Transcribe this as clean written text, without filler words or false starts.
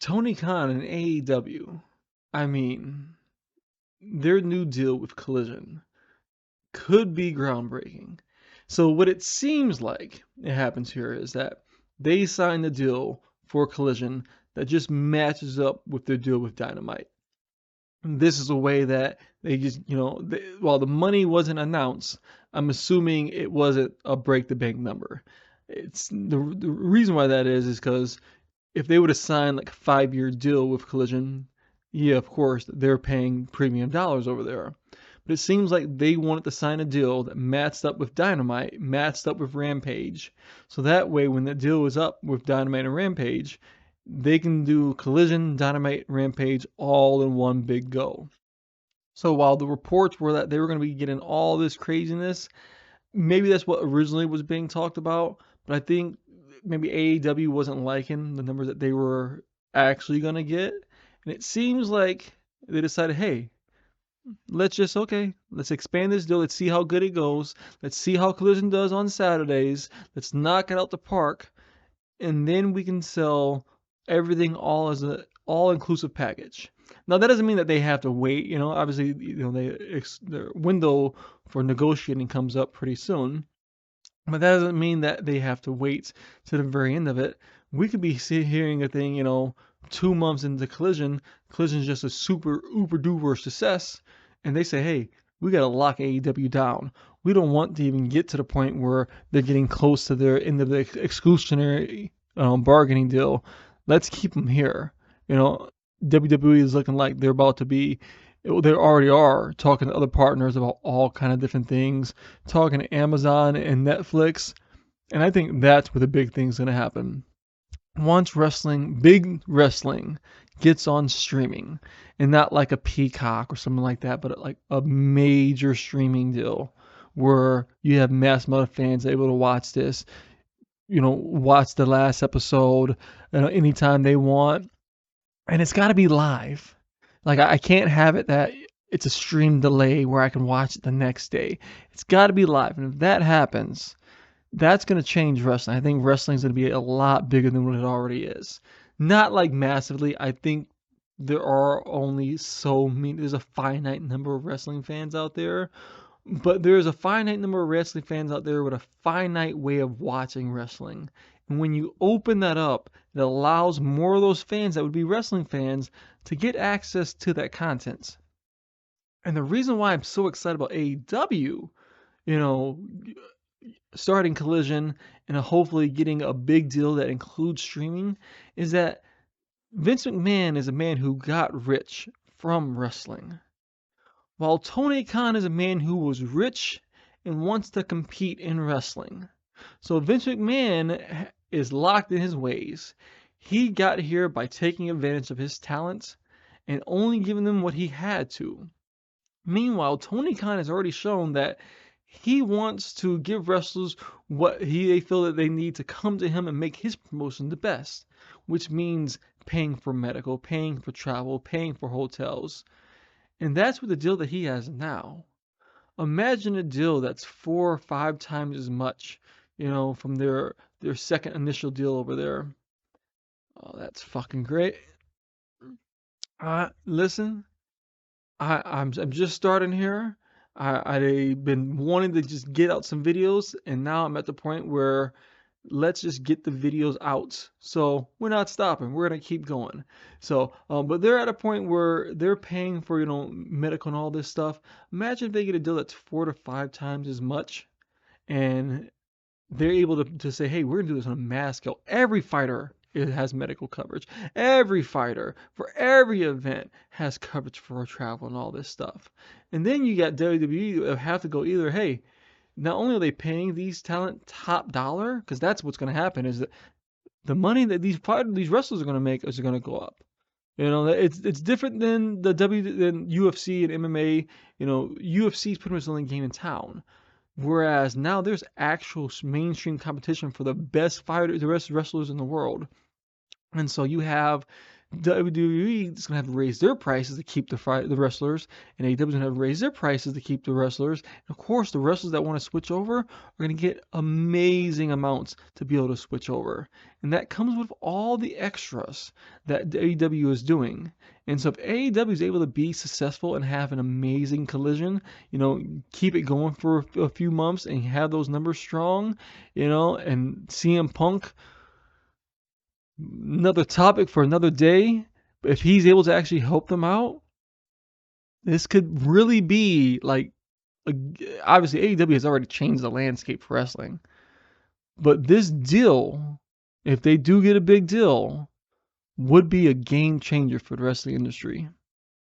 Tony Khan and AEW, I mean, their new deal with Collision could be groundbreaking. So what it seems like it happens here is that they signed a deal for Collision that just matches up with their deal with Dynamite. This is a way that they just, while the money wasn't announced, I'm assuming it wasn't a break the bank number. It's the reason why that is because if they would have signed like a 5-year deal with Collision, yeah, of course, they're paying premium dollars over there. But it seems like they wanted to sign a deal that matched up with Dynamite, matched up with Rampage. So that way, when the deal was up with Dynamite and Rampage, they can do Collision, Dynamite, Rampage all in one big go. So while the reports were that they were going to be getting all this craziness, maybe that's what originally was being talked about, but I think maybe AEW wasn't liking the numbers that they were actually gonna get, and it seems like they decided, hey, let's expand this deal. Let's see how good it goes. Let's see how Collision does on Saturdays. Let's knock it out the park, and then we can sell everything all as a all inclusive package. Now that doesn't mean that they have to wait. Obviously, their window for negotiating comes up pretty soon. But that doesn't mean that they have to wait to the very end of it. We could be hearing a thing, 2 months into Collision. Collision's just a super uber duper success, and they say, hey, we gotta lock AEW down. We don't want to even get to the point where they're getting close to their end of the exclusionary bargaining deal. Let's keep them here. WWE is looking like they're about to be they already are talking to other partners about all kind of different things, talking to Amazon and Netflix, and I think that's where the big thing's going to happen. Once big wrestling, gets on streaming, and not like a Peacock or something like that, but like a major streaming deal where you have mass amount of fans able to watch this, watch the last episode anytime they want, and it's got to be live. Like I can't have it that it's a stream delay where I can watch it the next day. It's got to be live, and if that happens, that's going to change wrestling. I think wrestling's going to be a lot bigger than what it already is. Not like massively. I think there are only so many. There's a finite number of wrestling fans out there, but there's a finite number of wrestling fans out there with a finite way of watching wrestling. And when you open that up, it allows more of those fans that would be wrestling fans to get access to that content. And the reason why I'm so excited about AEW, you know, starting Collision and hopefully getting a big deal that includes streaming, is that Vince McMahon is a man who got rich from wrestling, while Tony Khan is a man who was rich and wants to compete in wrestling. So Vince McMahon is locked in his ways. He got here by taking advantage of his talents and only giving them what he had to. Meanwhile, Tony Khan has already shown that he wants to give wrestlers what they feel that they need to come to him and make his promotion the best, which means paying for medical, paying for travel, paying for hotels. And that's what the deal that he has now. Imagine a deal that's 4 or 5 times as much, from their second initial deal over there. Oh, that's fucking great. Listen, I'm just starting here. I've been wanting to just get out some videos, and now I'm at the point where let's just get the videos out. So we're not stopping. We're gonna keep going. So, but they're at a point where they're paying for medical and all this stuff. Imagine if they get a deal that's 4 to 5 times as much, and they're able to say, hey, we're gonna do this on a mass scale. Every fighter has medical coverage. Every fighter for every event has coverage for travel and all this stuff. And then you got WWE that have to go either, hey, not only are they paying these talent top dollar, because that's what's going to happen, is that the money that these wrestlers are going to make is going to go up. It's different than than UFC and MMA. UFC is pretty much the only game in town. Whereas now there's actual mainstream competition for the best fighters, the best wrestlers in the world. And so you have WWE is going to have to raise their prices to keep the wrestlers, and AEW is going to have to raise their prices to keep the wrestlers. And of course, the wrestlers that want to switch over are going to get amazing amounts to be able to switch over. And that comes with all the extras that AEW is doing. And so if AEW is able to be successful and have an amazing collision, keep it going for a few months and have those numbers strong, and CM Punk, another topic for another day. But if he's able to actually help them out, this could really be like, obviously AEW has already changed the landscape for wrestling. But this deal, if they do get a big deal, would be a game changer for the wrestling industry.